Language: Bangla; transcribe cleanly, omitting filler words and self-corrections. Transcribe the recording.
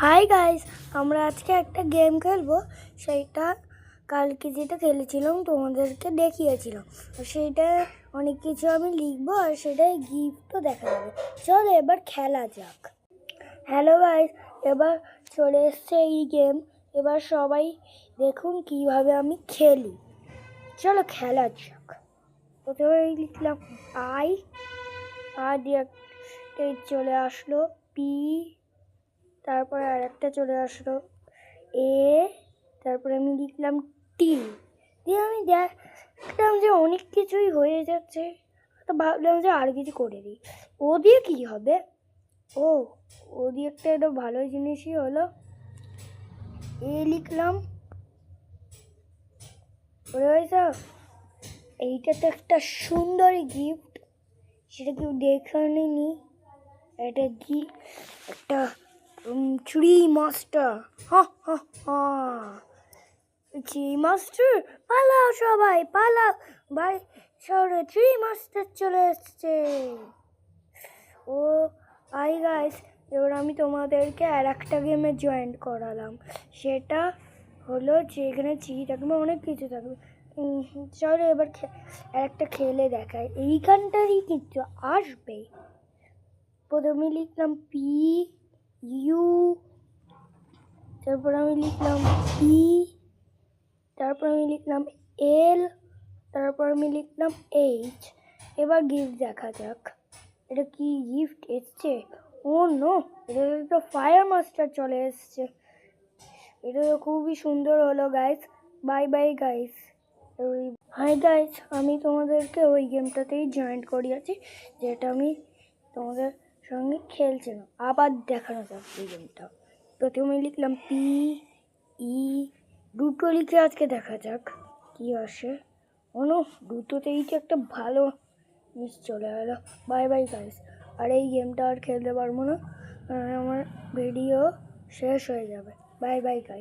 হাই গাইস, আমরা আজকে একটা গেম খেলবো। সেইটা কালকে যেটা খেলেছিলাম তোমাদেরকে দেখিয়েছিলাম। সেইটা অনেক কিছু আমি লিখবো আর সেটাই গিফটও দেখা যাবে। চলো এবার খেলা যাক। হ্যালো গাইস, এবার চলে এসছে এই গেম। এবার সবাই দেখুন কিভাবে আমি খেলি। চলো খেলা যাক। প্রথমে লিখলাম আই, আর দিয়ে চলে আসলো পি, তারপরে আর একটা চলে আসলো এ, তারপরে আমি লিখলাম টি। দিয়ে আমি দেখলাম যে অনেক কিছুই হয়ে যাচ্ছে, তো ভাবলাম যে আর কিছু করে দিই। ও দিয়ে কী হবে? ও দিয়ে একটা ভালো জিনিসই হলো। এ লিখলাম। এইটা তো একটা সুন্দর গিফট, সেটা কেউ দেখে নিনি। এটা কি একটা ট্রি মাস্টার। ট্রি মাস্টার, পালাও সবাই পালাও, ভাই শহরে ট্রি মাস্টার চলে এসছে। ও আই গাইস, এবার আমি তোমাদেরকে আর একটা গেমে জয়েন করালাম। সেটা হলো যে এখানে ট্রি থাকবে, অনেক কিছু থাকবে। চলো এবার একটা খেলে দেখায়, এইখানটারই কিছু আসবে। প্রথমে লিখলাম পি ইউ, তারপর আমি লিখলাম ই, তারপর আমি লিখলাম এল, তারপর আমি লিখলাম এইচ। এবার গিফট দেখা যাক। এটা কি গিফট এসছে? ও নো, এটা তো ফায়ার মাস্টার চলে এসছে। এটা তো খুবই সুন্দর হলো guys. Bye bye guys. Hi guys, আমি তোমাদেরকে ওই গেমটাতেই জয়েন করিয়েছি যেটা আমি তোমাদের সঙ্গে খেলছিলাম। আবার দেখানো যাক এই গেমটা। প্রথমে লিখলাম পি ই, দুটো লিখে আজকে দেখা যাক কি আসে। দুটোতেই তো একটা ভালো জিনিস চলে গেলো। Bye bye guys. আর এই গেমটা আর খেলতে পারবো না, আমার ভিডিও শেষ হয়ে যাবে। Bye bye guys.